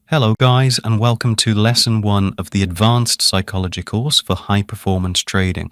Hello guys, and welcome to lesson 1 of the advanced psychology course for high performance trading.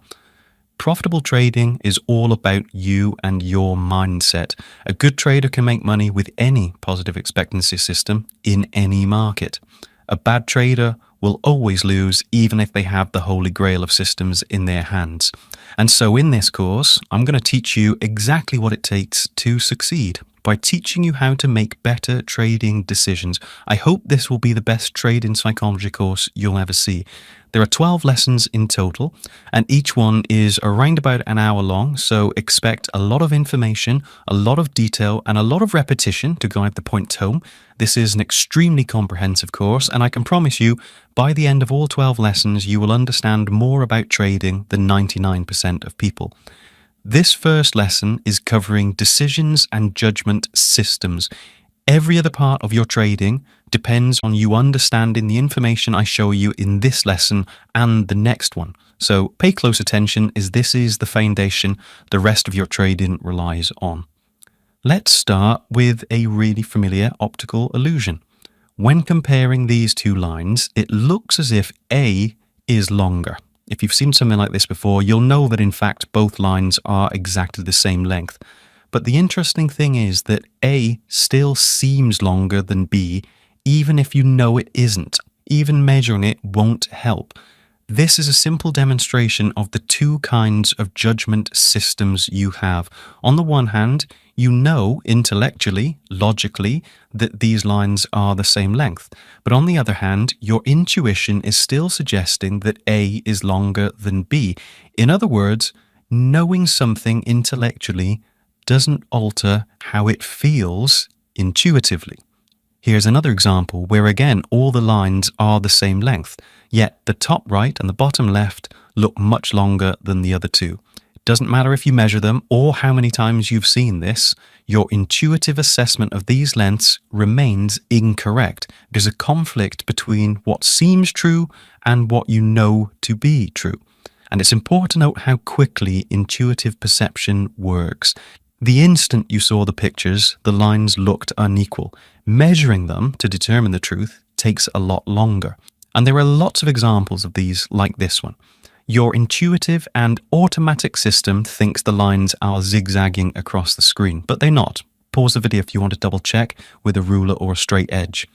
Profitable trading is all about you and your mindset. A good trader can make money with any positive expectancy system in any market. A bad trader will always lose even if they have the holy grail of systems in their hands. And so in this course, I'm going to teach you exactly what it takes to succeed by teaching you how to make better trading decisions. I hope this will be the best trading psychology course you'll ever see. There are 12 lessons in total, and each one is around about an hour long, so expect a lot of information, a lot of detail, and a lot of repetition to guide the point home. This is an extremely comprehensive course, and I can promise you, by the end of all 12 lessons, you will understand more about trading than 99% of people. This first lesson is covering decisions and judgment systems. Every other part of your trading depends on you understanding the information I show you in this lesson and the next one. So pay close attention, as this is the foundation the rest of your trading relies on. Let's start with a really familiar optical illusion. When comparing these two lines, it looks as if A is longer. If you've seen something like this before, you'll know that in fact both lines are exactly the same length. But the interesting thing is that A still seems longer than B, even if you know it isn't. Even measuring it won't help. This is a simple demonstration of the two kinds of judgment systems you have. On the one hand, you know intellectually, logically, that these lines are the same length. But on the other hand, your intuition is still suggesting that A is longer than B. In other words, knowing something intellectually doesn't alter how it feels intuitively. Here's another example where again all the lines are the same length, yet the top right and the bottom left look much longer than the other two. It doesn't matter if you measure them or how many times you've seen this, your intuitive assessment of these lengths remains incorrect. There's a conflict between what seems true and what you know to be true. And it's important to note how quickly intuitive perception works. The instant you saw the pictures, the lines looked unequal. Measuring them to determine the truth takes a lot longer. And there are lots of examples of these like this one. Your intuitive and automatic system thinks the lines are zigzagging across the screen, but they're not. Pause the video if you want to double check with a ruler or a straight edge.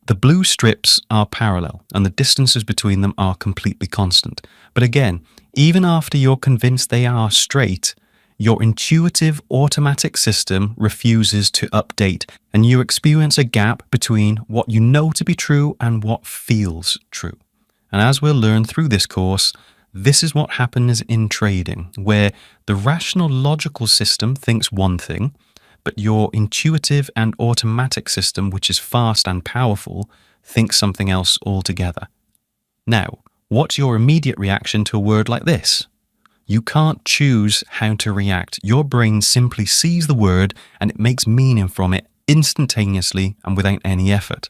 The blue strips are parallel and the distances between them are completely constant. But again, even after you're convinced they are straight, your intuitive automatic system refuses to update, and you experience a gap between what you know to be true and what feels true. And as we'll learn through this course, this is what happens in trading, where the rational logical system thinks one thing, but your intuitive and automatic system, which is fast and powerful, thinks something else altogether. Now, what's your immediate reaction to a word like this? You can't choose how to react. Your brain simply sees the word and it makes meaning from it instantaneously and without any effort.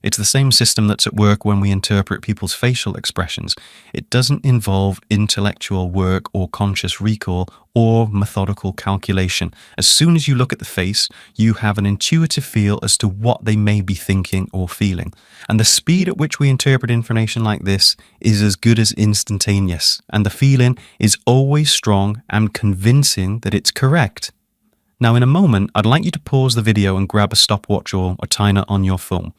It's the same system that's at work when we interpret people's facial expressions. It doesn't involve intellectual work or conscious recall or methodical calculation. As soon as you look at the face, you have an intuitive feel as to what they may be thinking or feeling. And the speed at which we interpret information like this is as good as instantaneous. And the feeling is always strong and convincing that it's correct. Now in a moment, I'd like you to pause the video and grab a stopwatch or a timer on your phone.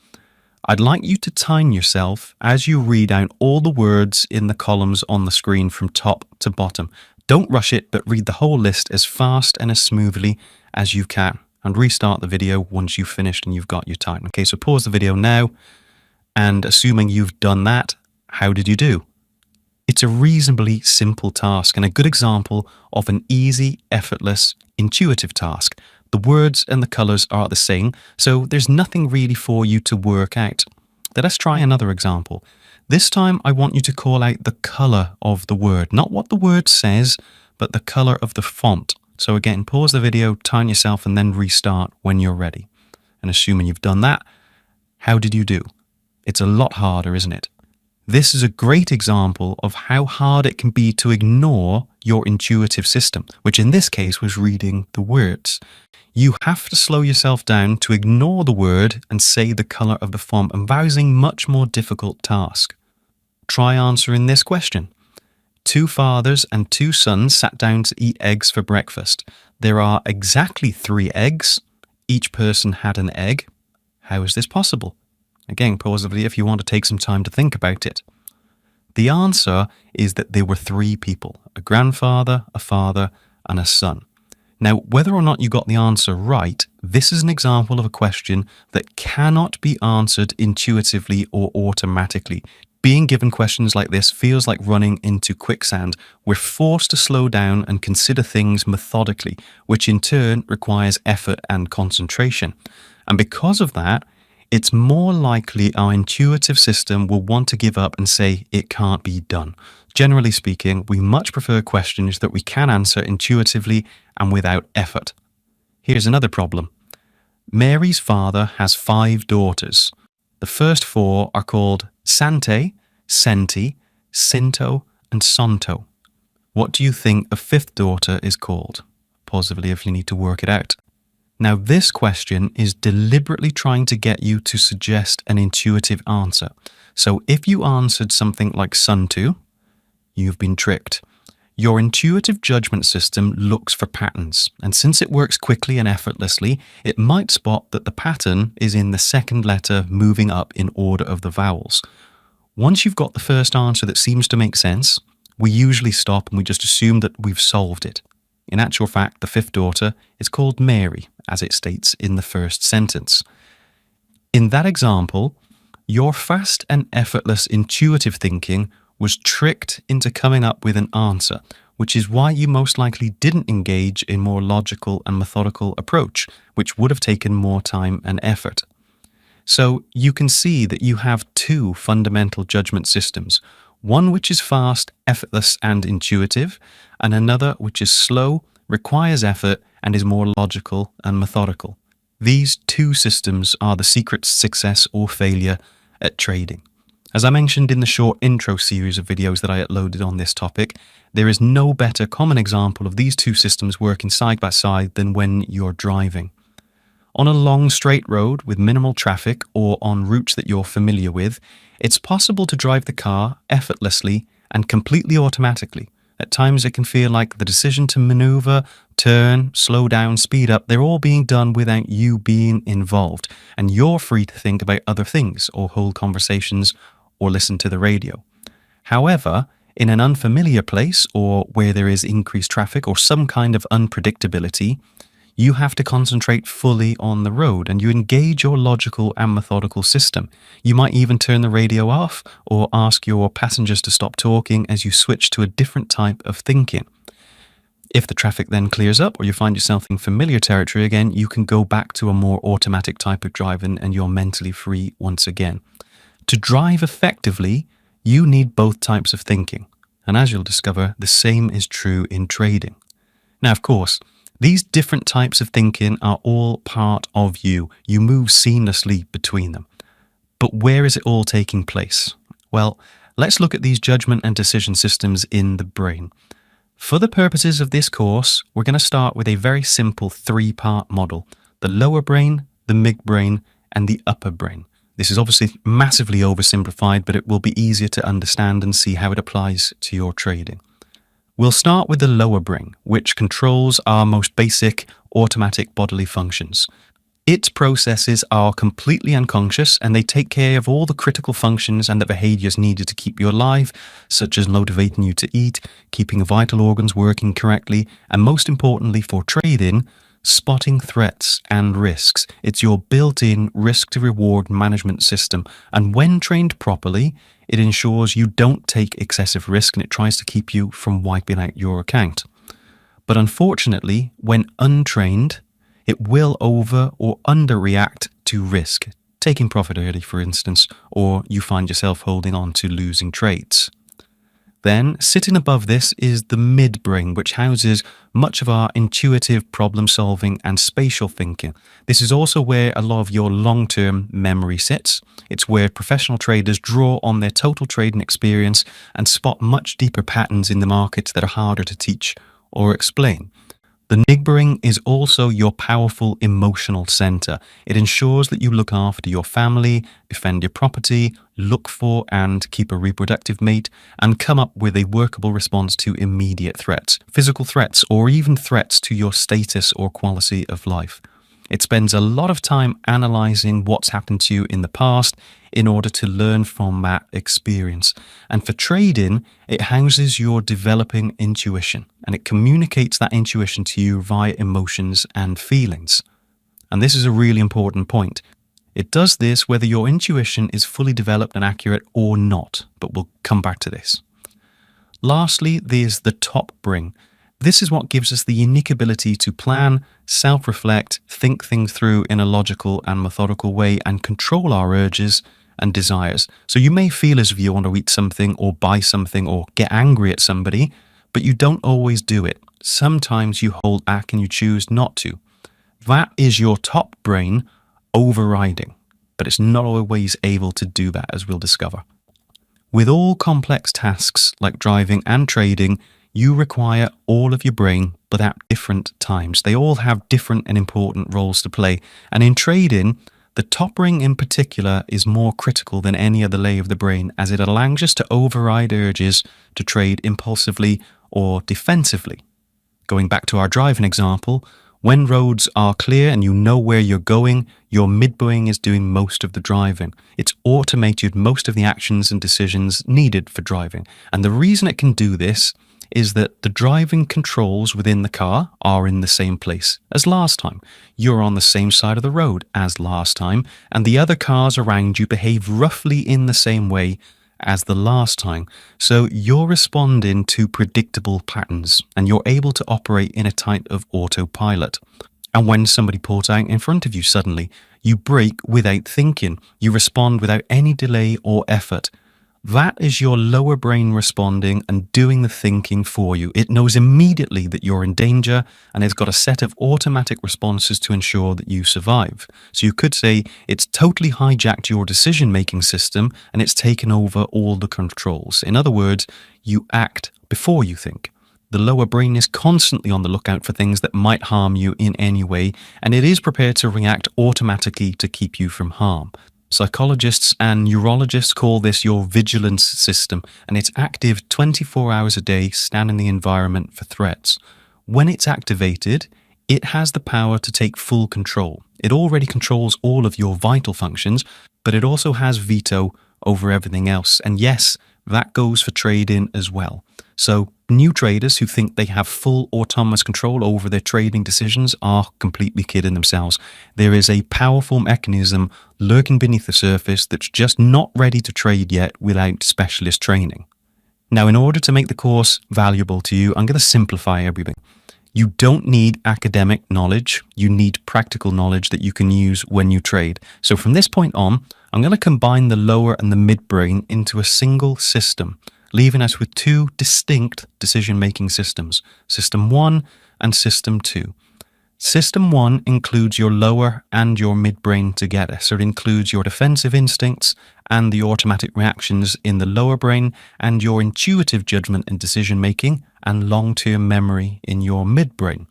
I'd like you to time yourself as you read out all the words in the columns on the screen from top to bottom. Don't rush it, but read the whole list as fast and as smoothly as you can. And restart the video once you've finished and you've got your time. Okay, so pause the video now. And assuming you've done that, how did you do? It's a reasonably simple task and a good example of an easy, effortless, intuitive task. The words and the colours are the same, so there's nothing really for you to work out. Let us try another example. This time I want you to call out the colour of the word, not what the word says, but the colour of the font. So again, pause the video, time yourself, and then restart when you're ready. And assuming you've done that, how did you do? It's a lot harder, isn't it? This is a great example of how hard it can be to ignore your intuitive system, which in this case was reading the words. You have to slow yourself down to ignore the word and say the colour of the font, a much more difficult task. Try answering this question. 2 fathers and 2 sons sat down to eat eggs for breakfast. There are exactly 3 eggs. Each person had an egg. How is this possible? Again, possibly if you want to take some time to think about it. The answer is that there were 3 people, a grandfather, a father, and a son. Now, whether or not you got the answer right, this is an example of a question that cannot be answered intuitively or automatically. Being given questions like this feels like running into quicksand. We're forced to slow down and consider things methodically, which in turn requires effort and concentration. And because of that, it's more likely our intuitive system will want to give up and say it can't be done. Generally speaking, we much prefer questions that we can answer intuitively and without effort. Here's another problem. Mary's father has 5 daughters. The first 4 are called Sante, Senti, Sinto, and Sonto. What do you think the 5th daughter is called? Possibly if you need to work it out. Now, this question is deliberately trying to get you to suggest an intuitive answer. So if you answered something like Suntu, you've been tricked. Your intuitive judgment system looks for patterns, and since it works quickly and effortlessly, it might spot that the pattern is in the second letter moving up in order of the vowels. Once you've got the first answer that seems to make sense, we usually stop and we just assume that we've solved it. In actual fact, the 5th daughter is called Mary, as it states in the first sentence. In that example, your fast and effortless intuitive thinking was tricked into coming up with an answer, which is why you most likely didn't engage in more logical and methodical approach, which would have taken more time and effort. So you can see that you have 2 fundamental judgment systems, one which is fast, effortless, and intuitive, and another which is slow, requires effort, and is more logical and methodical. These 2 systems are the secret to success or failure at trading. As I mentioned in the short intro series of videos that I uploaded on this topic, there is no better common example of these 2 systems working side by side than when you're driving. On a long straight road with minimal traffic or on routes that you're familiar with, it's possible to drive the car effortlessly and completely automatically. At times it can feel like the decision to maneuver, turn, slow down, speed up, they're all being done without you being involved, and you're free to think about other things or hold conversations or listen to the radio. However, in an unfamiliar place or where there is increased traffic or some kind of unpredictability, you have to concentrate fully on the road and you engage your logical and methodical system. You might even turn the radio off or ask your passengers to stop talking as you switch to a different type of thinking. If the traffic then clears up or you find yourself in familiar territory again, you can go back to a more automatic type of driving and you're mentally free once again. To drive effectively, you need both types of thinking. And as you'll discover, the same is true in trading. Now, of course, these different types of thinking are all part of you. You move seamlessly between them. But where is it all taking place? Well, let's look at these judgment and decision systems in the brain. For the purposes of this course, we're going to start with a very simple 3-part model: the lower brain, the midbrain, and the upper brain. This is obviously massively oversimplified, but it will be easier to understand and see how it applies to your trading. We'll start with the lower brain, which controls our most basic automatic bodily functions. Its processes are completely unconscious and they take care of all the critical functions and the behaviors needed to keep you alive, such as motivating you to eat, keeping vital organs working correctly, and most importantly for trading, spotting threats and risks. It's your built-in risk-to-reward management system, and when trained properly, it ensures you don't take excessive risk and it tries to keep you from wiping out your account. But unfortunately, when untrained, it will over or underreact to risk, taking profit early, for instance, or you find yourself holding on to losing trades. Then, sitting above this is the midbrain, which houses much of our intuitive problem solving and spatial thinking. This is also where a lot of your long-term memory sits. It's where professional traders draw on their total trading experience and spot much deeper patterns in the markets that are harder to teach or explain. The midbrain is also your powerful emotional center. It ensures that you look after your family, defend your property, look for and keep a reproductive mate, and come up with a workable response to immediate threats, physical threats, or even threats to your status or quality of life. It spends a lot of time analyzing what's happened to you in the past in order to learn from that experience. And for trading, it houses your developing intuition, and it communicates that intuition to you via emotions and feelings. And this is a really important point. It does this whether your intuition is fully developed and accurate or not, but we'll come back to this. Lastly, there's the top brain. This is what gives us the unique ability to plan, self-reflect, think things through in a logical and methodical way, and control our urges and desires. So you may feel as if you want to eat something or buy something or get angry at somebody, but you don't always do it. Sometimes you hold back and you choose not to. That is your top brain overriding, but it's not always able to do that, as we'll discover. With all complex tasks like driving and trading, you require all of your brain, but at different times. They all have different and important roles to play. And in trading, the top brain in particular is more critical than any other layer of the brain, as it allows us to override urges to trade impulsively or defensively. Going back to our driving example, when roads are clear and you know where you're going, your midbrain is doing most of the driving. It's automated most of the actions and decisions needed for driving. And the reason it can do this is that the driving controls within the car are in the same place as last time. You're on the same side of the road as last time, and the other cars around you behave roughly in the same way as the last time. So you're responding to predictable patterns, and you're able to operate in a type of autopilot. And when somebody pulls out in front of you suddenly, you brake without thinking. You respond without any delay or effort. That is your lower brain responding and doing the thinking for you. It knows immediately that you're in danger, and it's got a set of automatic responses to ensure that you survive. So you could say it's totally hijacked your decision-making system and it's taken over all the controls. In other words, you act before you think. The lower brain is constantly on the lookout for things that might harm you in any way, and it is prepared to react automatically to keep you from harm. Psychologists and neurologists call this your vigilance system, and it's active 24 hours a day, scanning the environment for threats. When it's activated, it has the power to take full control. It already controls all of your vital functions, but it also has veto over everything else. And yes, that goes for trading as well. So new traders who think they have full autonomous control over their trading decisions are completely kidding themselves. There is a powerful mechanism lurking beneath the surface that's just not ready to trade yet without specialist training. Now, in order to make the course valuable to you, I'm going to simplify everything. You don't need academic knowledge. You need practical knowledge that you can use when you trade. So from this point on, I'm going to combine the lower and the midbrain into a single system, leaving us with two distinct decision-making systems, System 1 and System 2. System 1 includes your lower and your midbrain together, so it includes your defensive instincts and the automatic reactions in the lower brain, and your intuitive judgment and decision-making and long-term memory in your midbrain.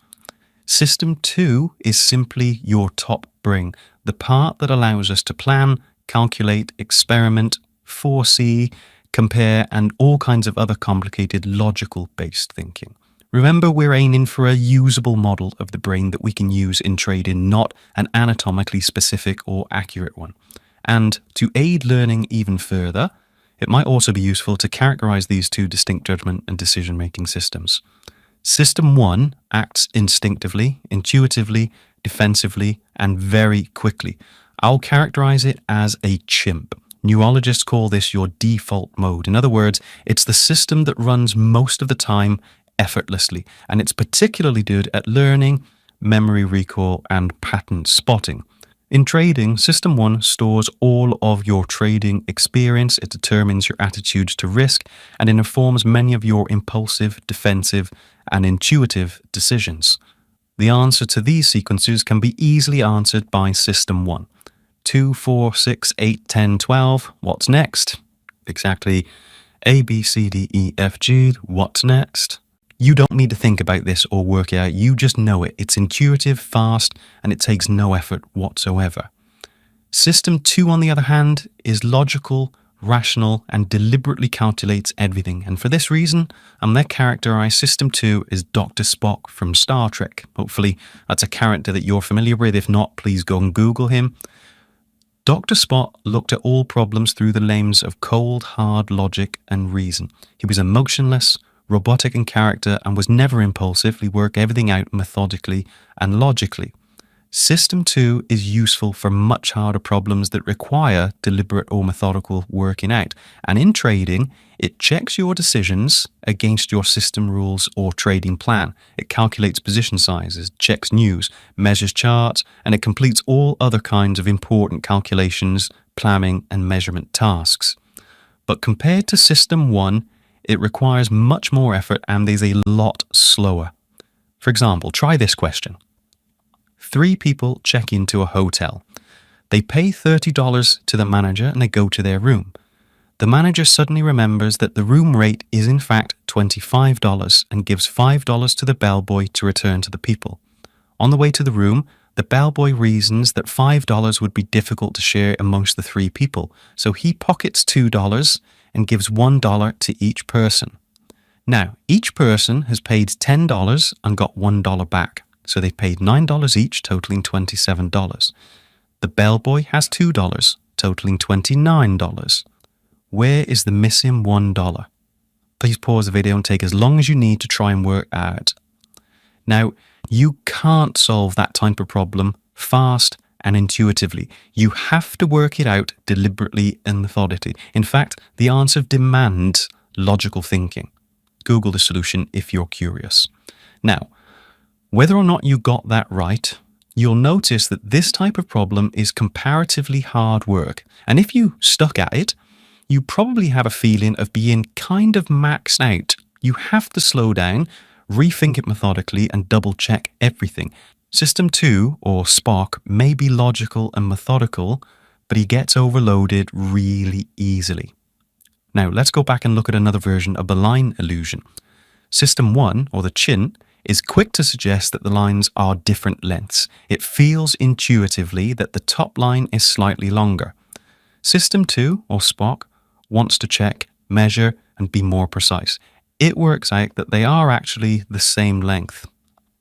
System 2 is simply your top brain, the part that allows us to plan, calculate, experiment, foresee, compare, and all kinds of other complicated logical-based thinking. Remember, we're aiming for a usable model of the brain that we can use in trading, not an anatomically specific or accurate one. And to aid learning even further, it might also be useful to characterize these two distinct judgment and decision-making systems. System 1 acts instinctively, intuitively, defensively, and very quickly. I'll characterize it as a chimp. Neurologists call this your default mode. In other words, it's the system that runs most of the time effortlessly, and it's particularly good at learning, memory recall, and pattern spotting. In trading, System 1 stores all of your trading experience, it determines your attitudes to risk, and it informs many of your impulsive, defensive, and intuitive decisions. The answer to these sequences can be easily answered by System 1. 2, 4, 6, 8, 10, 12. What's next? Exactly. A, B, C, D, E, F, G. What's next? You don't need to think about this or work it out. You just know it. It's intuitive, fast, and it takes no effort whatsoever. System 2, on the other hand, is logical, rational, and deliberately calculates everything. And for this reason, I'm going to characterize System 2 as Dr. Spock from Star Trek. Hopefully, that's a character that you're familiar with. If not, please go and Google him. Dr. Spock looked at all problems through the lens of cold, hard logic and reason. He was emotionless, robotic in character, and was never impulsive. He worked everything out methodically and logically. System 2 is useful for much harder problems that require deliberate or methodical working out. And in trading, it checks your decisions against your system rules or trading plan. It calculates position sizes, checks news, measures charts, and it completes all other kinds of important calculations, planning, and measurement tasks. But compared to System 1, it requires much more effort and is a lot slower. For example, try this question. 3 people check into a hotel. They pay $30 to the manager and they go to their room. The manager suddenly remembers that the room rate is in fact $25 and gives $5 to the bellboy to return to the people. On the way to the room, the bellboy reasons that $5 would be difficult to share amongst the 3 people, so he pockets $2 and gives $1 to each person. Now, each person has paid $10 and got $1 back. So they paid $9 each, totaling $27. The bellboy has $2, totaling $29. Where is the missing $1? Please pause the video and take as long as you need to try and work out. Now, you can't solve that type of problem fast and intuitively. You have to work it out deliberately and methodically. In fact, the answer demands logical thinking. Google the solution if you're curious. Now, whether or not you got that right, you'll notice that this type of problem is comparatively hard work. And if you stuck at it, you probably have a feeling of being kind of maxed out. You have to slow down, rethink it methodically, and double check everything. System 2, or Spock, may be logical and methodical, but he gets overloaded really easily. Now, let's go back and look at another version of the line illusion. System 1, or the Chimp, is quick to suggest that the lines are different lengths. It feels intuitively that the top line is slightly longer. System 2, or Spock, wants to check, measure, and be more precise. It works out that they are actually the same length.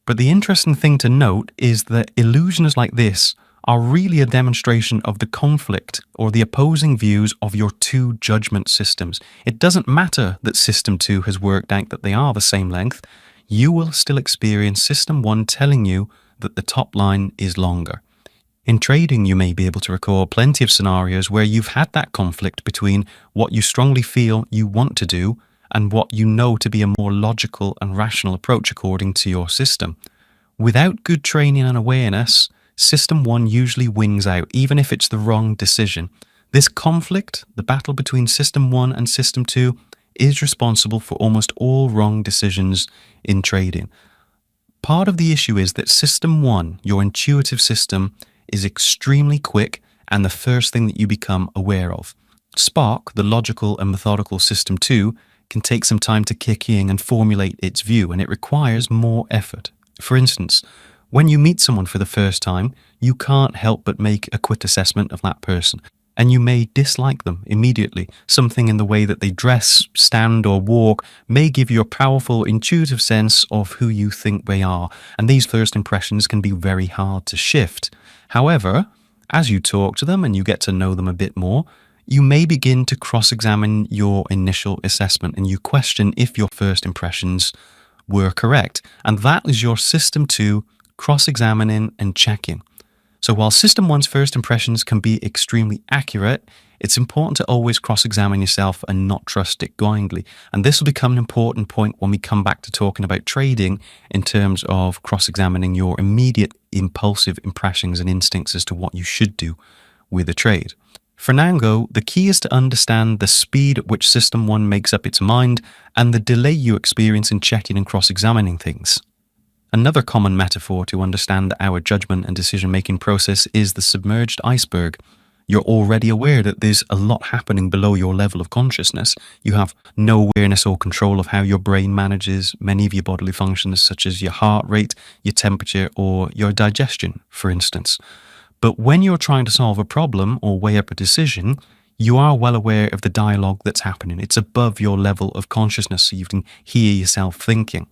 But the interesting thing to note is that illusions like this are really a demonstration of the conflict or the opposing views of your 2 judgment systems. It doesn't matter that System 2 has worked out that they are the same length. You will still experience System 1 telling you that the top line is longer. In trading, you may be able to recall plenty of scenarios where you've had that conflict between what you strongly feel you want to do and what you know to be a more logical and rational approach according to your system. Without good training and awareness, System 1 usually wins out, even if it's the wrong decision. This conflict, the battle between System 1 and System 2, is responsible for almost all wrong decisions in trading. Part of the issue is that System 1, your intuitive system, is extremely quick and the first thing that you become aware of. Spock, the logical and methodical System 2, can take some time to kick in and formulate its view, and it requires more effort. For instance, when you meet someone for the first time, you can't help but make a quick assessment of that person. And you may dislike them immediately. Something in the way that they dress, stand, or walk may give you a powerful, intuitive sense of who you think they are. And these first impressions can be very hard to shift. However, as you talk to them and you get to know them a bit more, you may begin to cross-examine your initial assessment and you question if your first impressions were correct. And that is your System 2 cross-examining and checking. So while System 1's first impressions can be extremely accurate, it's important to always cross-examine yourself and not trust it blindly. And this will become an important point when we come back to talking about trading in terms of cross-examining your immediate impulsive impressions and instincts as to what you should do with a trade. For now, though, the key is to understand the speed at which System 1 makes up its mind and the delay you experience in checking and cross-examining things. Another common metaphor to understand our judgment and decision-making process is the submerged iceberg. You're already aware that there's a lot happening below your level of consciousness. You have no awareness or control of how your brain manages many of your bodily functions, such as your heart rate, your temperature, or your digestion, for instance. But when you're trying to solve a problem or weigh up a decision, you are well aware of the dialogue that's happening. It's above your level of consciousness, so you can hear yourself thinking.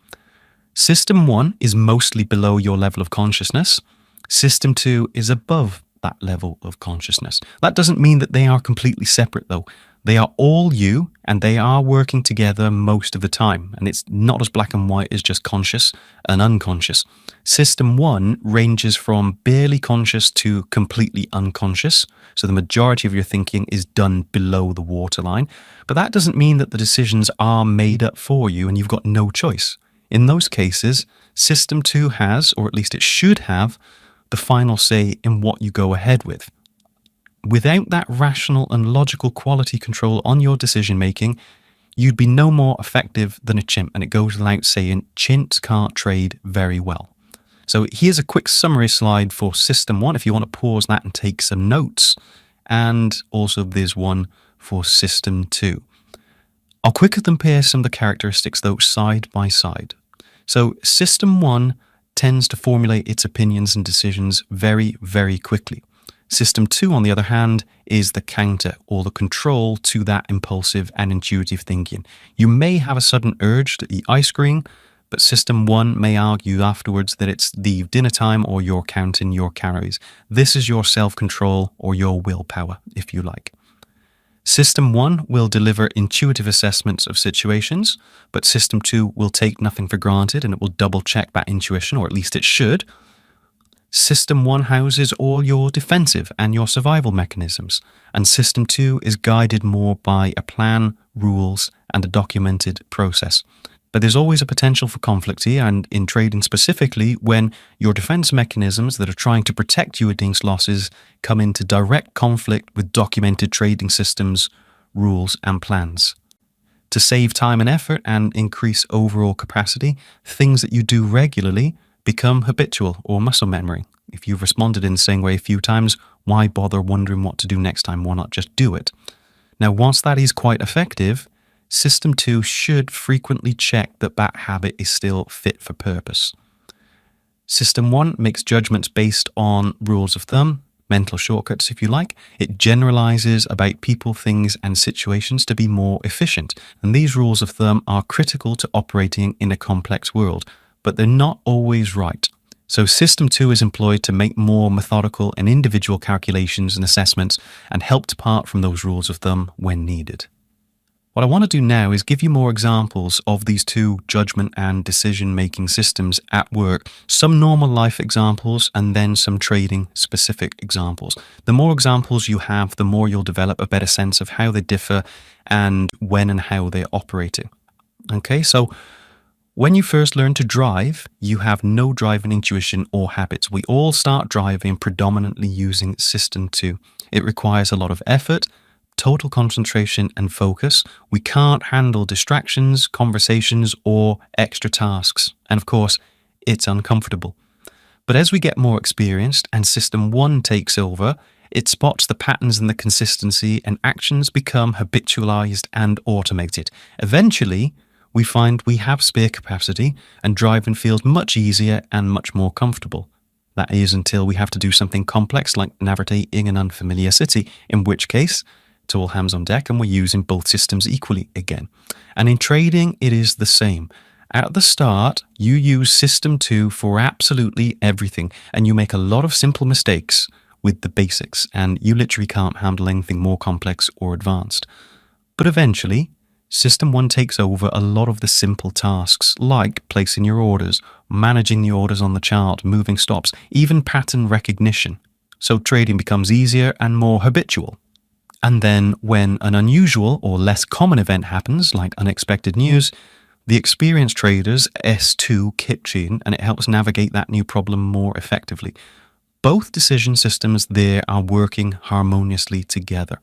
System 1 is mostly below your level of consciousness. System 2 is above that level of consciousness. That doesn't mean that they are completely separate, though. They are all you, and they are working together most of the time. And it's not as black and white as just conscious and unconscious. System 1 ranges from barely conscious to completely unconscious. So the majority of your thinking is done below the waterline. But that doesn't mean that the decisions are made up for you and you've got no choice. In those cases, System 2 has, or at least it should have, the final say in what you go ahead with. Without that rational and logical quality control on your decision-making, you'd be no more effective than a chimp, and it goes without saying, chimps can't trade very well. So here's a quick summary slide for System 1 if you want to pause that and take some notes, and also there's one for System 2. I'll quickly compare some of the characteristics, though, side by side. So System 1 tends to formulate its opinions and decisions very, very quickly. System 2, on the other hand, is the counter or the control to that impulsive and intuitive thinking. You may have a sudden urge to eat ice cream, but System 1 may argue afterwards that it's the dinner time or you're counting your calories. This is your self-control or your willpower, if you like. System 1 will deliver intuitive assessments of situations, but System 2 will take nothing for granted and it will double-check that intuition, or at least it should. System 1 houses all your defensive and your survival mechanisms, and System 2 is guided more by a plan, rules, and a documented process. But there's always a potential for conflict here, and in trading specifically, when your defense mechanisms that are trying to protect you against losses come into direct conflict with documented trading systems, rules, and plans. To save time and effort and increase overall capacity, things that you do regularly become habitual or muscle memory. If you've responded in the same way a few times, why bother wondering what to do next time? Why not just do it? Now, whilst that is quite effective, System 2 should frequently check that that habit is still fit for purpose. System 1 makes judgments based on rules of thumb, mental shortcuts if you like. It generalizes about people, things, and situations to be more efficient. And these rules of thumb are critical to operating in a complex world, but they're not always right. So System 2 is employed to make more methodical and individual calculations and assessments and help depart from those rules of thumb when needed. What I want to do now is give you more examples of these two judgment and decision-making systems at work, some normal life examples, and then some trading-specific examples. The more examples you have, the more you'll develop a better sense of how they differ and when and how they're operating. Okay, so when you first learn to drive, you have no driving intuition or habits. We all start driving predominantly using System 2. It requires a lot of effort, total concentration and focus. We can't handle distractions, conversations, or extra tasks. And of course, it's uncomfortable. But as we get more experienced and System 1 takes over, it spots the patterns and the consistency, and actions become habitualized and automated. Eventually, we find we have spare capacity and driving feels much easier and much more comfortable. That is until we have to do something complex like navigating an unfamiliar city, in which case, it's all hands on deck and we're using both systems equally again. And in trading, it is the same. At the start, you use System 2 for absolutely everything, and you make a lot of simple mistakes with the basics, and you literally can't handle anything more complex or advanced. But eventually, System 1 takes over a lot of the simple tasks, like placing your orders, managing the orders on the chart, moving stops, even pattern recognition. so trading becomes easier and more habitual. And then when an unusual or less common event happens, like unexpected news, the experienced traders S2 kicks in and it helps navigate that new problem more effectively. Both decision systems there are working harmoniously together.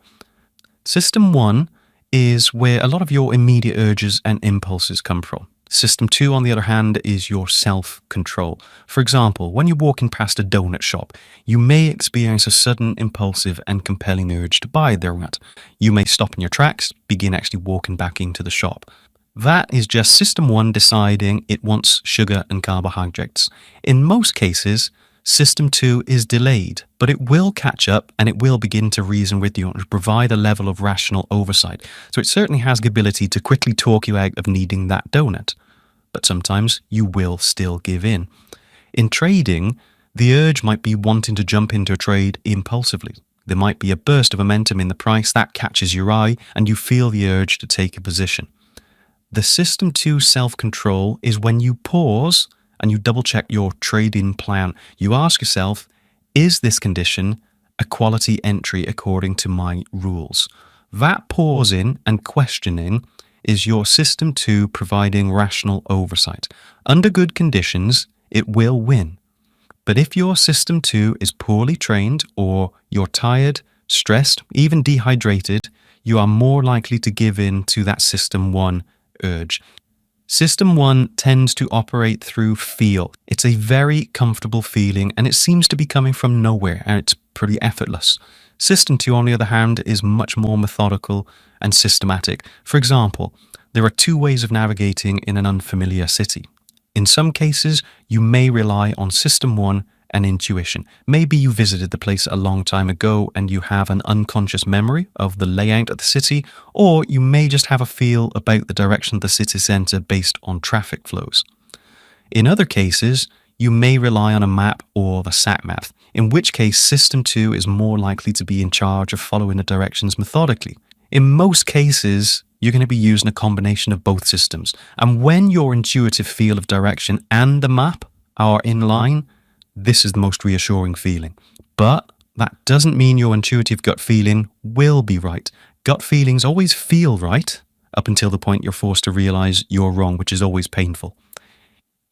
System 1 is where a lot of your immediate urges and impulses come from. System 2, on the other hand, is your self-control. For example, when you're walking past a donut shop, you may experience a sudden impulsive and compelling urge to buy thereat. You may stop in your tracks, begin actually walking back into the shop. That is just System 1 deciding it wants sugar and carbohydrates. In most cases, System 2 is delayed, but it will catch up and it will begin to reason with you and provide a level of rational oversight. So it certainly has the ability to quickly talk you out of needing that donut. But sometimes you will still give in. In trading, the urge might be wanting to jump into a trade impulsively. There might be a burst of momentum in the price that catches your eye and you feel the urge to take a position. The System 2 self-control is when you pause and you double-check your trading plan. You ask yourself, is this condition a quality entry according to my rules? That pausing and questioning is your System 2 providing rational oversight. Under good conditions, it will win. But if your System 2 is poorly trained or you're tired, stressed, even dehydrated, you are more likely to give in to that System 1 urge. System 1 tends to operate through feel. It's a very comfortable feeling and it seems to be coming from nowhere and it's pretty effortless. System 2, on the other hand, is much more methodical and systematic. For example, there are two ways of navigating in an unfamiliar city. In some cases, you may rely on System 1 and intuition. Maybe you visited the place a long time ago and you have an unconscious memory of the layout of the city, or you may just have a feel about the direction of the city centre based on traffic flows. In other cases, you may rely on a map or the sat map, in which case System 2 is more likely to be in charge of following the directions methodically. In most cases, you're going to be using a combination of both systems. And when your intuitive feel of direction and the map are in line, this is the most reassuring feeling. But that doesn't mean your intuitive gut feeling will be right. Gut feelings always feel right up until the point you're forced to realize you're wrong, which is always painful.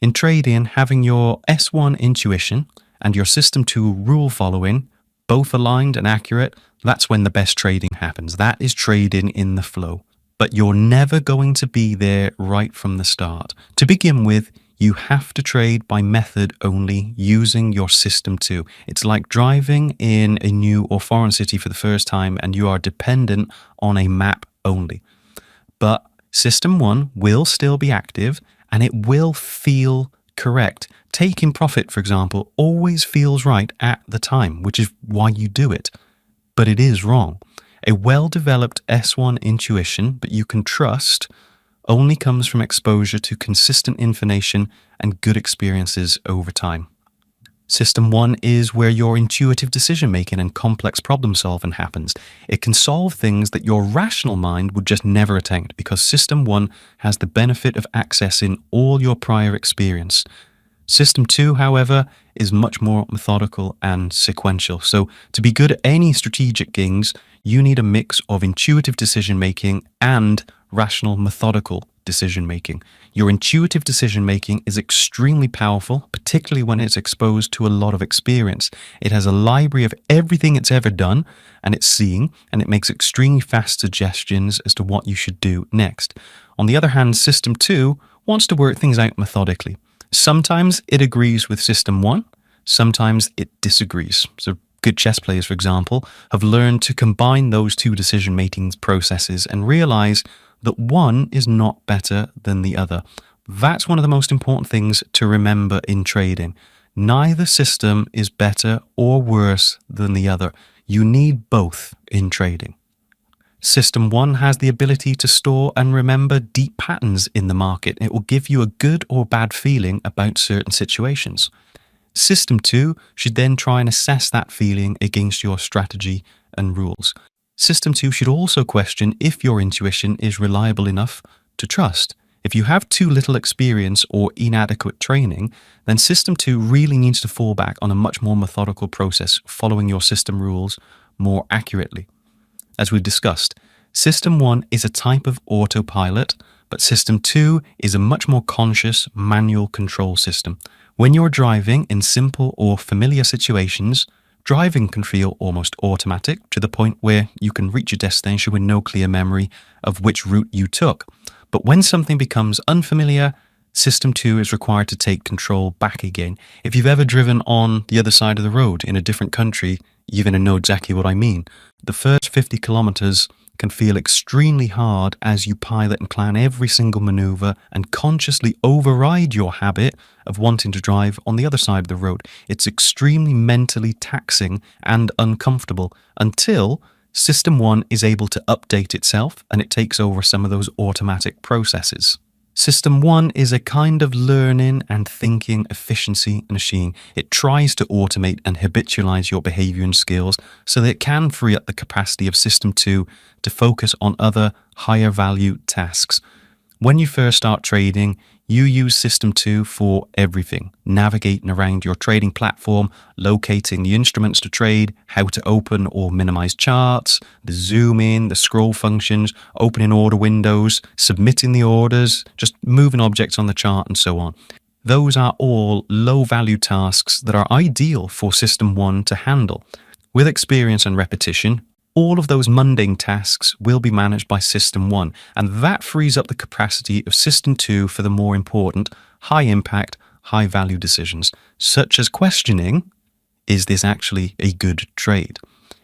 In trading, having your S1 intuition and your System 2 rule following both aligned and accurate, that's when the best trading happens. That is trading in the flow. But you're never going to be there right from the start. To begin with, you have to trade by method only using your System 2. It's like driving in a new or foreign city for the first time and you are dependent on a map only. But System 1 will still be active and it will feel correct. Taking profit, for example, always feels right at the time, which is why you do it. But it is wrong. A well-developed S1 intuition that you can trust only comes from exposure to consistent information and good experiences over time. System 1 is where your intuitive decision-making and complex problem-solving happens. It can solve things that your rational mind would just never attempt because System 1 has the benefit of accessing all your prior experience. System 2, however, is much more methodical and sequential. So to be good at any strategic games, you need a mix of intuitive decision-making and rational, methodical decision-making. Your intuitive decision-making is extremely powerful, particularly when it's exposed to a lot of experience. It has a library of everything it's ever done, and it's seeing, and it makes extremely fast suggestions as to what you should do next. On the other hand, System 2 wants to work things out methodically. Sometimes it agrees with System 1, sometimes it disagrees. So good chess players, for example, have learned to combine those two decision-making processes and realize that one is not better than the other. That's one of the most important things to remember in trading. Neither system is better or worse than the other. You need both in trading. System 1 has the ability to store and remember deep patterns in the market. It will give you a good or bad feeling about certain situations. System 2 should then try and assess that feeling against your strategy and rules. System 2 should also question if your intuition is reliable enough to trust. If you have too little experience or inadequate training, then System 2 really needs to fall back on a much more methodical process, following your system rules more accurately. As we discussed, System 1 is a type of autopilot, but System 2 is a much more conscious manual control system. When you're driving in simple or familiar situations, driving can feel almost automatic to the point where you can reach your destination with no clear memory of which route you took. But when something becomes unfamiliar, System 2 is required to take control back again. If you've ever driven on the other side of the road in a different country, you're going to know exactly what I mean. The first 50 kilometers can feel extremely hard as you pilot and plan every single maneuver and consciously override your habit of wanting to drive on the other side of the road. It's extremely mentally taxing and uncomfortable until System 1 is able to update itself and it takes over some of those automatic processes. System 1 is a kind of learning and thinking efficiency machine. It tries to automate and habitualize your behavior and skills so that it can free up the capacity of System 2 to focus on other higher value tasks. When you first start trading, you use System 2 for everything, navigating around your trading platform, locating the instruments to trade, how to open or minimize charts, the zoom in, the scroll functions, opening order windows, submitting the orders, just moving objects on the chart and so on. Those are all low-value tasks that are ideal for System 1 to handle. With experience and repetition, all of those mundane tasks will be managed by System 1, and that frees up the capacity of System 2 for the more important, high-impact, high-value decisions, such as questioning, is this actually a good trade?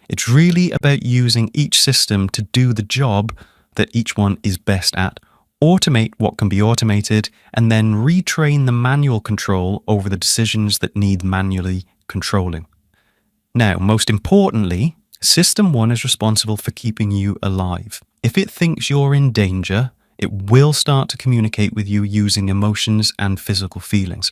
It's really about using each system to do the job that each one is best at, automate what can be automated, and then retrain the manual control over the decisions that need manually controlling. Now, most importantly, System 1 is responsible for keeping you alive. If it thinks you're in danger, it will start to communicate with you using emotions and physical feelings.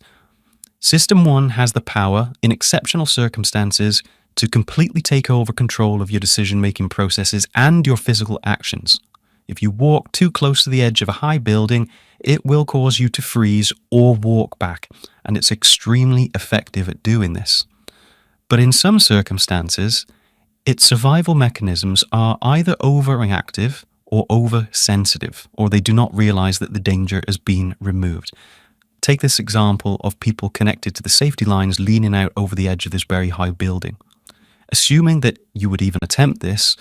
System 1 has the power, in exceptional circumstances, to completely take over control of your decision-making processes and your physical actions. If you walk too close to the edge of a high building, it will cause you to freeze or walk back, and it's extremely effective at doing this. But in some circumstances, its survival mechanisms are either overreactive or oversensitive, or they do not realize that the danger has been removed. Take this example of people connected to the safety lines leaning out over the edge of this very high building. Assuming that you would even attempt this,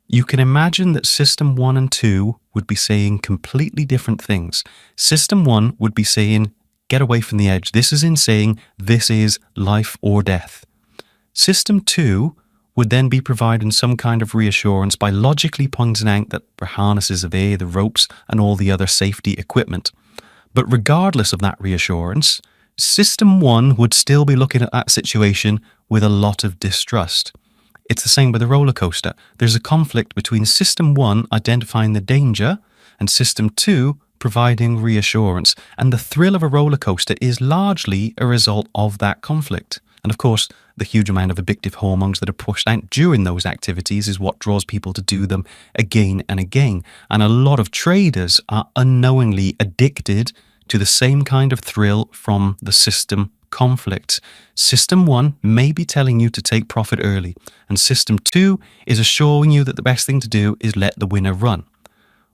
you can imagine that System 1 and 2 would be saying completely different things. System 1 would be saying, get away from the edge. This is in saying, this is life or death. System 2 would then be providing some kind of reassurance by logically pointing out that the harnesses are there, the ropes, and all the other safety equipment. But regardless of that reassurance, System 1 would still be looking at that situation with a lot of distrust. It's the same with a roller coaster. There's a conflict between System 1 identifying the danger and System 2 providing reassurance, and the thrill of a roller coaster is largely a result of that conflict. And of course, the huge amount of addictive hormones that are pushed out during those activities is what draws people to do them again and again. And a lot of traders are unknowingly addicted to the same kind of thrill from the system conflicts. System 1 may be telling you to take profit early, and System 2 is assuring you that the best thing to do is let the winner run.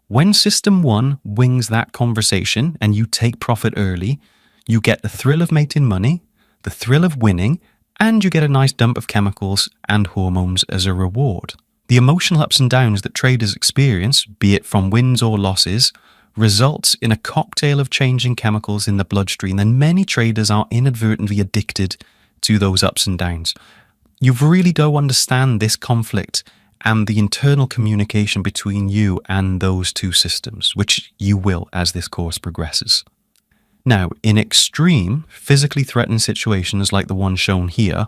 When System 1 wings that conversation and you take profit early, you get the thrill of making money, the thrill of winning, and you get a nice dump of chemicals and hormones as a reward. The emotional ups and downs that traders experience, be it from wins or losses, results in a cocktail of changing chemicals in the bloodstream, and many traders are inadvertently addicted to those ups and downs. You really do understand this conflict and the internal communication between you and those two systems, which you will as this course progresses. Now, in extreme, physically threatening situations like the one shown here,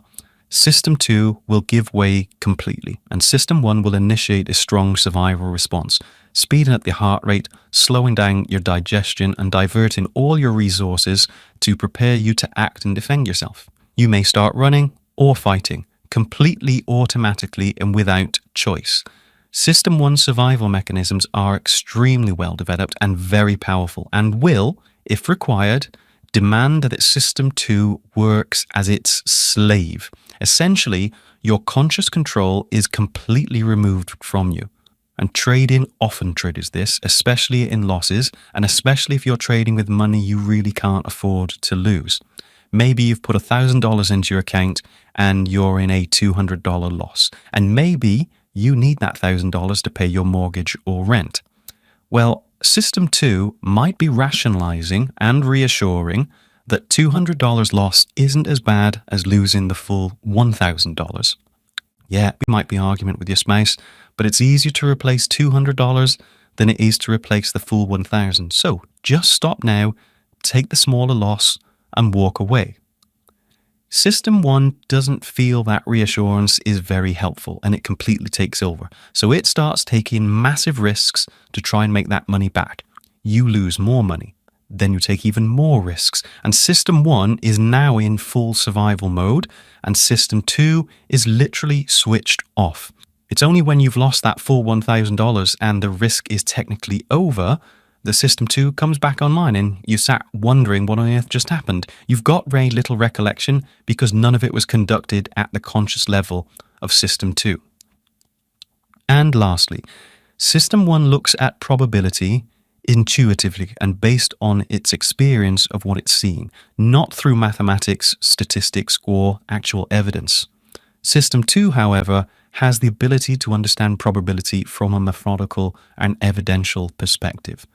System 2 will give way completely, and System 1 will initiate a strong survival response, speeding up the heart rate, slowing down your digestion, and diverting all your resources to prepare you to act and defend yourself. You may start running or fighting, completely automatically and without choice. System 1 survival mechanisms are extremely well developed and very powerful, and will, if required, demand that System 2 works as its slave. Essentially, your conscious control is completely removed from you. And trading often triggers this, especially in losses, and especially if you're trading with money you really can't afford to lose. Maybe you've put $1,000 into your account and you're in a $200 loss. And maybe you need that $1,000 to pay your mortgage or rent. Well, System 2 might be rationalizing and reassuring that $200 loss isn't as bad as losing the full $1,000. Yeah, it might be an argument with your spouse, but it's easier to replace $200 than it is to replace the full $1,000. So just stop now, take the smaller loss, and walk away. System 1 doesn't feel that reassurance is very helpful, and it completely takes over. So it starts taking massive risks to try and make that money back. You lose more money. Then you take even more risks. And System 1 is now in full survival mode, and System 2 is literally switched off. It's only when you've lost that full $1,000 and the risk is technically over the System 2 comes back online, and you sat wondering what on earth just happened. You've got very little recollection because none of it was conducted at the conscious level of System 2. And lastly, System 1 looks at probability intuitively and based on its experience of what it's seeing, not through mathematics, statistics, or actual evidence. System 2, however, has the ability to understand probability from a methodical and evidential perspective.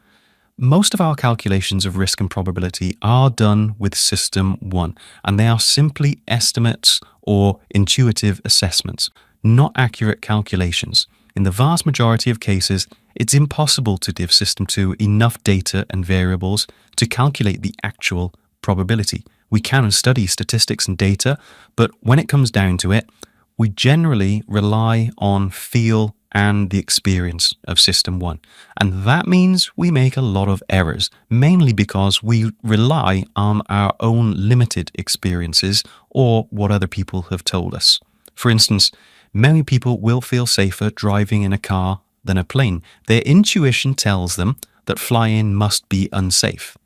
Most of our calculations of risk and probability are done with System 1, and they are simply estimates or intuitive assessments, not accurate calculations. In the vast majority of cases, it's impossible to give System 2 enough data and variables to calculate the actual probability. We can study statistics and data, but when it comes down to it, we generally rely on feel and the experience of System 1. And that means we make a lot of errors, mainly because we rely on our own limited experiences or what other people have told us. For instance, many people will feel safer driving in a car than a plane. Their intuition tells them that flying must be unsafe.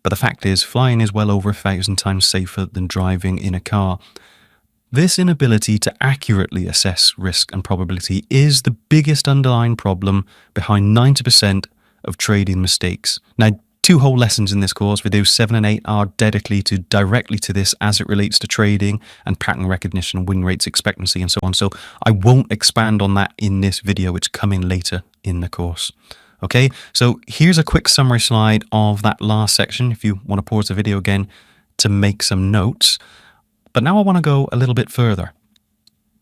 But the fact is, flying is well over 1,000 times safer than driving in a car. This inability to accurately assess risk and probability is the biggest underlying problem behind 90% of trading mistakes. Now, 2 whole lessons in this course, videos 7 and 8, are dedicated directly to this as it relates to trading and pattern recognition, win rates, expectancy, and so on. So I won't expand on that in this video. It's coming later in the course. Okay, so here's a quick summary slide of that last section if you want to pause the video again to make some notes. But now I want to go a little bit further.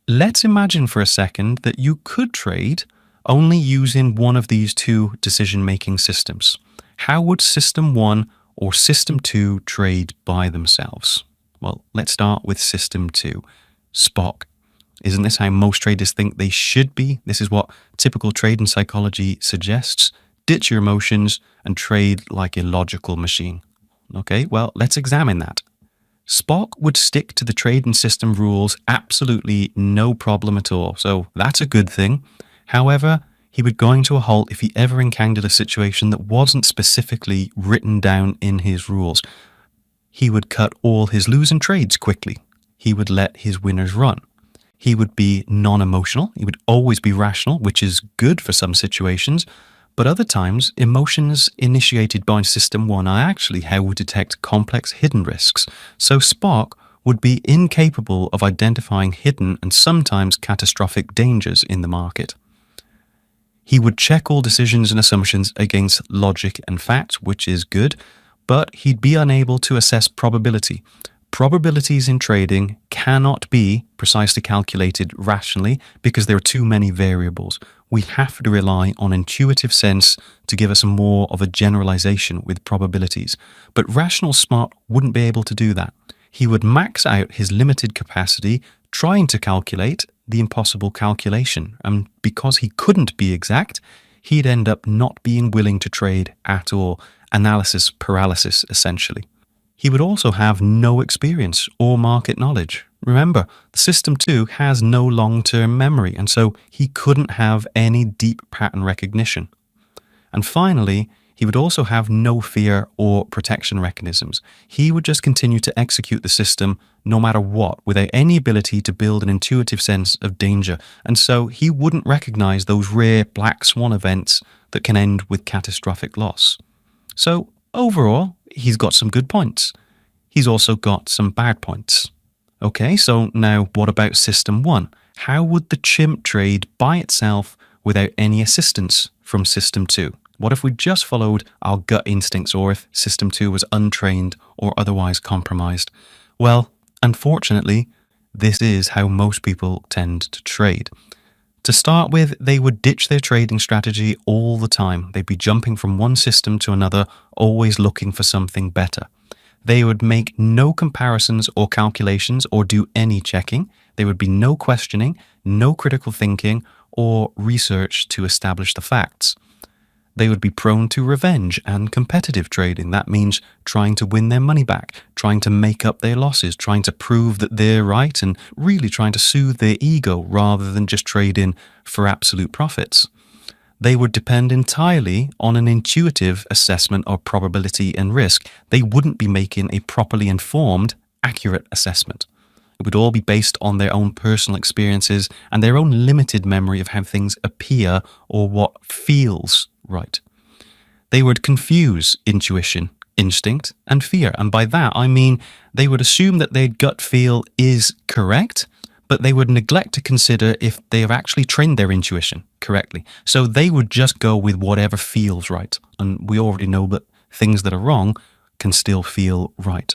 Let's imagine for a second that you could trade only using one of these 2 decision-making systems. How would System 1 or System 2 trade by themselves? Well, let's start with System 2, Spock. Isn't this how most traders think they should be? This is what typical trading psychology suggests. Ditch your emotions and trade like a logical machine. Okay, well, let's examine that. Spock would stick to the trading system rules absolutely no problem at all, so that's a good thing. However, he would grind to a halt if he ever encountered a situation that wasn't specifically written down in his rules. He would cut all his losing trades quickly. He would let his winners run. He would be non-emotional. He would always be rational, which is good for some situations. But other times, emotions initiated by System 1 are actually how we detect complex hidden risks. So Spock would be incapable of identifying hidden and sometimes catastrophic dangers in the market. He would check all decisions and assumptions against logic and fact, which is good, but he'd be unable to assess probability. Probabilities in trading cannot be precisely calculated rationally because there are too many variables. We have to rely on intuitive sense to give us more of a generalization with probabilities. But rational Spock wouldn't be able to do that. He would max out his limited capacity trying to calculate the impossible calculation. And because he couldn't be exact, he'd end up not being willing to trade at all. Analysis paralysis, essentially. He would also have no experience or market knowledge. Remember, System 2 has no long-term memory, and so he couldn't have any deep pattern recognition. And finally, he would also have no fear or protection mechanisms. He would just continue to execute the system no matter what, without any ability to build an intuitive sense of danger. And so he wouldn't recognize those rare black swan events that can end with catastrophic loss. So overall, he's got some good points. He's also got some bad points. Okay, so now what about System 1? How would the chimp trade by itself without any assistance from System 2? What if we just followed our gut instincts, or if System 2 was untrained or otherwise compromised? Well, unfortunately, this is how most people tend to trade. To start with, they would ditch their trading strategy all the time. They'd be jumping from one system to another, always looking for something better. They would make no comparisons or calculations or do any checking. There would be no questioning, no critical thinking, or research to establish the facts. They would be prone to revenge and competitive trading. That means trying to win their money back, trying to make up their losses, trying to prove that they're right, and really trying to soothe their ego rather than just trading for absolute profits. They would depend entirely on an intuitive assessment of probability and risk. They wouldn't be making a properly informed, accurate assessment. It would all be based on their own personal experiences and their own limited memory of how things appear or what feels right. They would confuse intuition, instinct, and fear. And by that, I mean they would assume that their gut feel is correct, but they would neglect to consider if they have actually trained their intuition correctly. So they would just go with whatever feels right. And we already know that things that are wrong can still feel right.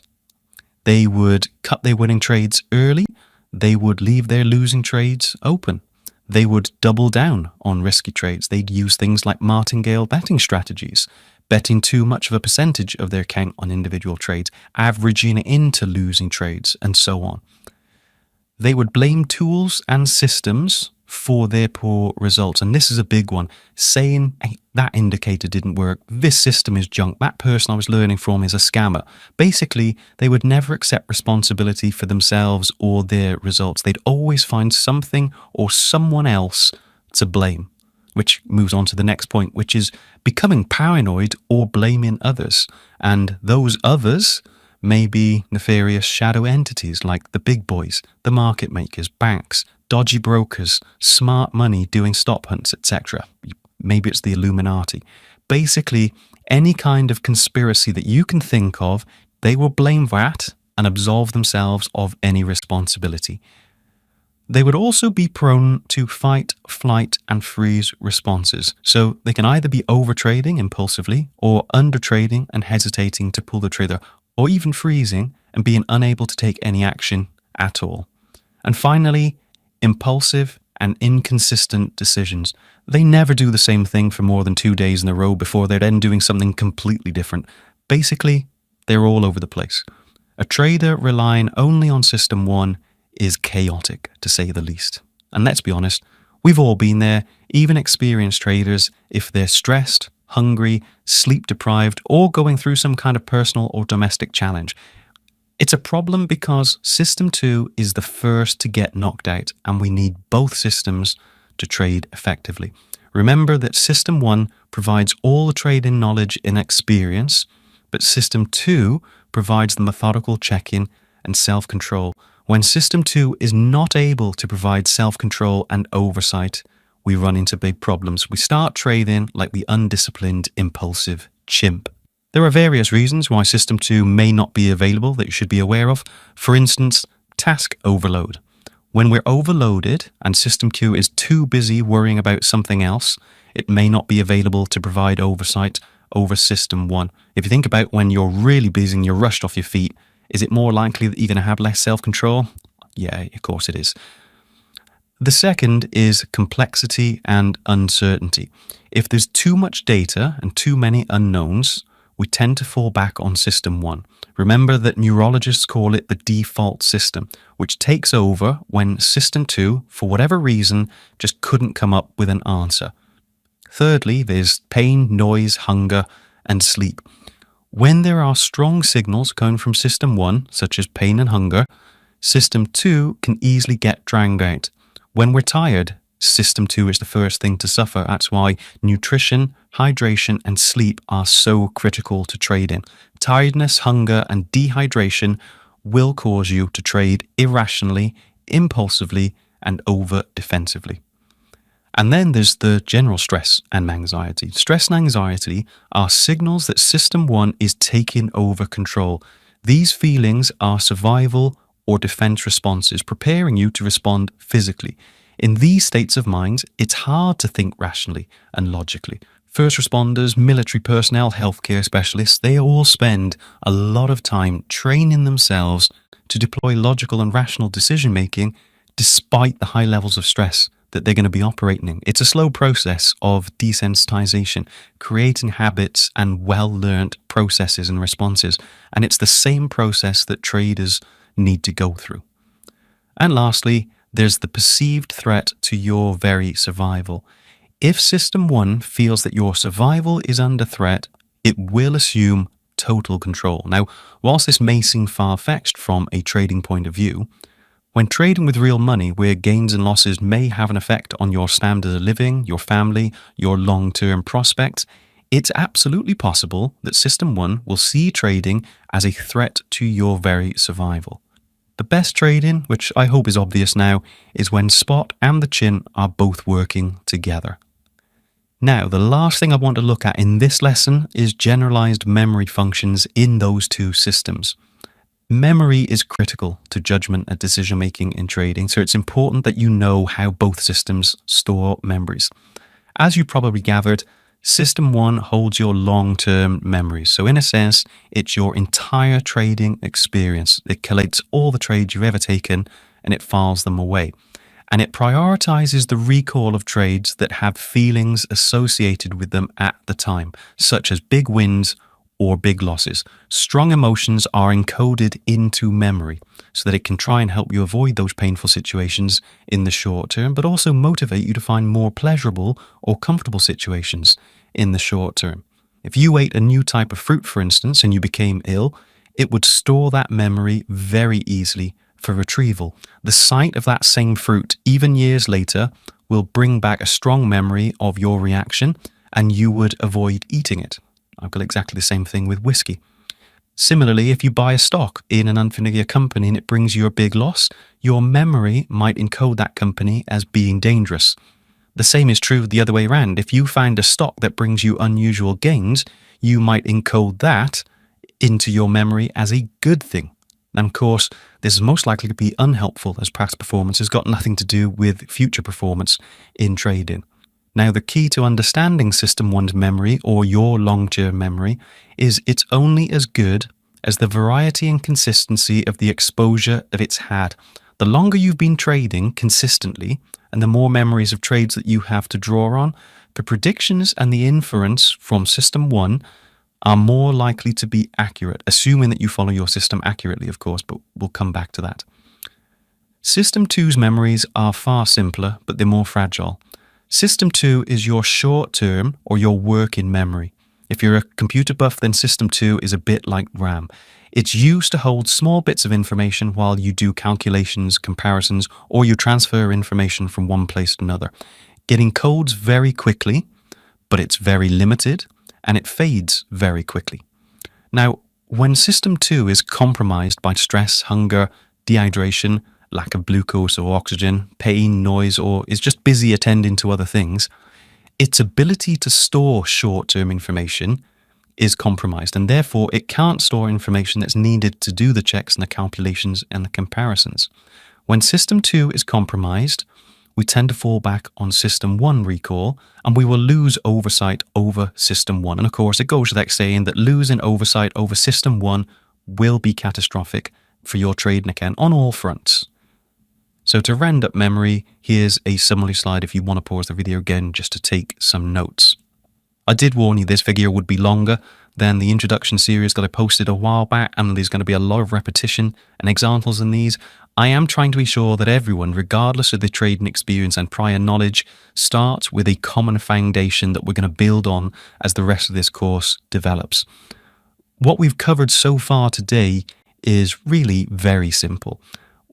They would cut their winning trades early. They would leave their losing trades open. They would double down on risky trades. They'd use things like martingale betting strategies, betting too much of a percentage of their account on individual trades, averaging into losing trades, and so on. They would blame tools and systems for their poor results. And this is a big one. Saying, hey, that indicator didn't work. This system is junk. That person I was learning from is a scammer. Basically, they would never accept responsibility for themselves or their results. They'd always find something or someone else to blame, which moves on to the next point, which is becoming paranoid or blaming others. And those others may be nefarious shadow entities like the big boys, the market makers, banks, dodgy brokers, smart money doing stop hunts, etc. Maybe it's the Illuminati. Basically, any kind of conspiracy that you can think of, they will blame that and absolve themselves of any responsibility. They would also be prone to fight, flight, and freeze responses. So they can either be overtrading impulsively or undertrading and hesitating to pull the trigger, or even freezing and being unable to take any action at all. And finally, impulsive and inconsistent decisions. They never do the same thing for more than 2 days in a row before they're then doing something completely different. Basically, they're all over the place. A trader relying only on System 1 is chaotic, to say the least. And let's be honest, we've all been there, even experienced traders, if they're stressed, hungry, sleep-deprived, or going through some kind of personal or domestic challenge. It's a problem because System 2 is the first to get knocked out, and we need both systems to trade effectively. Remember that System 1 provides all the trading knowledge and experience, but System 2 provides the methodical check-in and self-control. When System 2 is not able to provide self-control and oversight, we run into big problems. We start trading like the undisciplined, impulsive chimp. There are various reasons why System 2 may not be available that you should be aware of. For instance, task overload. When we're overloaded and System 2 is too busy worrying about something else, it may not be available to provide oversight over System 1. If you think about when you're really busy and you're rushed off your feet, is it more likely that you're going to have less self-control? Yeah, of course it is. The second is complexity and uncertainty. If there's too much data and too many unknowns, we tend to fall back on System 1. Remember that neurologists call it the default system, which takes over when System 2, for whatever reason, just couldn't come up with an answer. Thirdly, there's pain, noise, hunger, and sleep. When there are strong signals coming from System 1, such as pain and hunger, System 2 can easily get drowned out. When we're tired, System 2 is the first thing to suffer. That's why nutrition, hydration, and sleep are so critical to trading. Tiredness, hunger, and dehydration will cause you to trade irrationally, impulsively, and over-defensively. And then there's the general stress and anxiety. Stress and anxiety are signals that System 1 is taking over control. These feelings are survival or defense responses, preparing you to respond physically. In these states of mind, it's hard to think rationally and logically. First responders, military personnel, healthcare specialists, they all spend a lot of time training themselves to deploy logical and rational decision-making despite the high levels of stress that they're going to be operating in. It's a slow process of desensitization, creating habits and well-learned processes and responses. And it's the same process that traders need to go through. And lastly, there's the perceived threat to your very survival. If System 1 feels that your survival is under threat, it will assume total control. Now, whilst this may seem far-fetched from a trading point of view, when trading with real money, where gains and losses may have an effect on your standard of living, your family, your long-term prospects, it's absolutely possible that System 1 will see trading as a threat to your very survival. The best trading, which I hope is obvious now, is when Spot and the Chin are both working together. Now, the last thing I want to look at in this lesson is generalized memory functions in those two systems. Memory is critical to judgment and decision-making in trading, so it's important that you know how both systems store memories. As you probably gathered, System 1 holds your long-term memories. So in a sense, it's your entire trading experience. It collates all the trades you've ever taken and it files them away. And it prioritizes the recall of trades that have feelings associated with them at the time, such as big wins or big losses. Strong emotions are encoded into memory so that it can try and help you avoid those painful situations in the short term, but also motivate you to find more pleasurable or comfortable situations in the short term. If you ate a new type of fruit, for instance, and you became ill, it would store that memory very easily for retrieval. The sight of that same fruit, even years later, will bring back a strong memory of your reaction, and you would avoid eating it. I've got exactly the same thing with whiskey. Similarly, if you buy a stock in an unfamiliar company and it brings you a big loss, your memory might encode that company as being dangerous. The same is true the other way around. If you find a stock that brings you unusual gains, you might encode that into your memory as a good thing. And of course, this is most likely to be unhelpful, as past performance has got nothing to do with future performance in trading. Now, the key to understanding System 1's memory, or your long-term memory, is it's only as good as the variety and consistency of the exposure that it's had. The longer you've been trading consistently, and the more memories of trades that you have to draw on, the predictions and the inference from System 1 are more likely to be accurate, assuming that you follow your system accurately, of course, but we'll come back to that. System 2's memories are far simpler, but they're more fragile. System 2 is your short-term or your working memory. If you're a computer buff, then System 2 is a bit like RAM. It's used to hold small bits of information while you do calculations, comparisons, or you transfer information from one place to another. It encodes very quickly, but it's very limited, and it fades very quickly. Now, when System 2 is compromised by stress, hunger, dehydration, lack of glucose or oxygen, pain, noise, or is just busy attending to other things, its ability to store short-term information is compromised, and therefore it can't store information that's needed to do the checks and the calculations and the comparisons. When System 2 is compromised, we tend to fall back on System 1 recall, and we will lose oversight over System 1. And of course, it goes without saying that losing oversight over System 1 will be catastrophic for your trading account on all fronts. So to round up memory, here's a summary slide if you want to pause the video again just to take some notes. I did warn you this video would be longer than the introduction series that I posted a while back, and there's going to be a lot of repetition and examples in these. I am trying to ensure that everyone, regardless of their trading experience and prior knowledge, starts with a common foundation that we're going to build on as the rest of this course develops. What we've covered so far today is really very simple.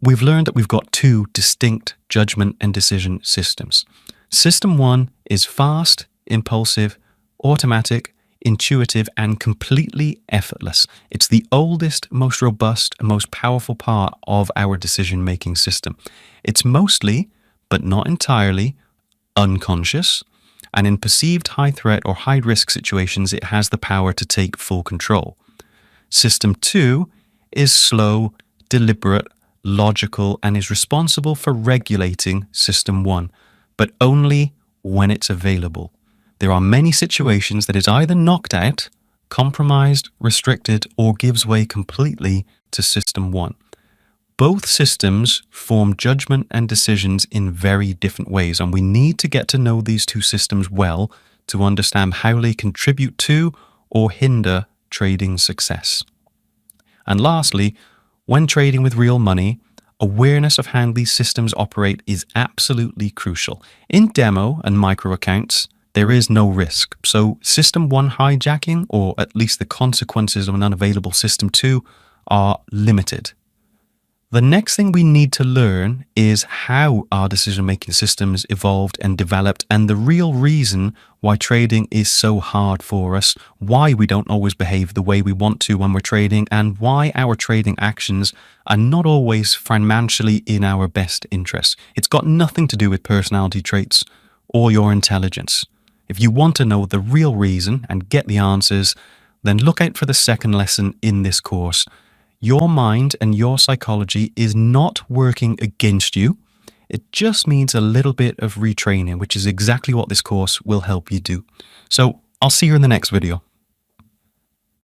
We've learned that we've got two distinct judgment and decision systems. System 1 is fast, impulsive, automatic, intuitive, and completely effortless. It's the oldest, most robust, and most powerful part of our decision-making system. It's mostly, but not entirely, unconscious, and in perceived high threat or high risk situations, it has the power to take full control. System 2 is slow, deliberate, logical, and is responsible for regulating System 1, but only when it's available. There are many situations that it's either knocked out, compromised, restricted, or gives way completely to System 1. Both systems form judgment and decisions in very different ways, and we need to get to know these two systems well to understand how they contribute to or hinder trading success. And lastly, when trading with real money, awareness of how these systems operate is absolutely crucial. In demo and micro accounts, there is no risk. So System 1 hijacking, or at least the consequences of an unavailable System 2, are limited. The next thing we need to learn is how our decision-making systems evolved and developed, and the real reason why trading is so hard for us, why we don't always behave the way we want to when we're trading, and why our trading actions are not always financially in our best interest. It's got nothing to do with personality traits or your intelligence. If you want to know the real reason and get the answers, then look out for the second lesson in this course. Your mind and your psychology is not working against you. It just needs a little bit of retraining, which is exactly what this course will help you do. So I'll see you in the next video.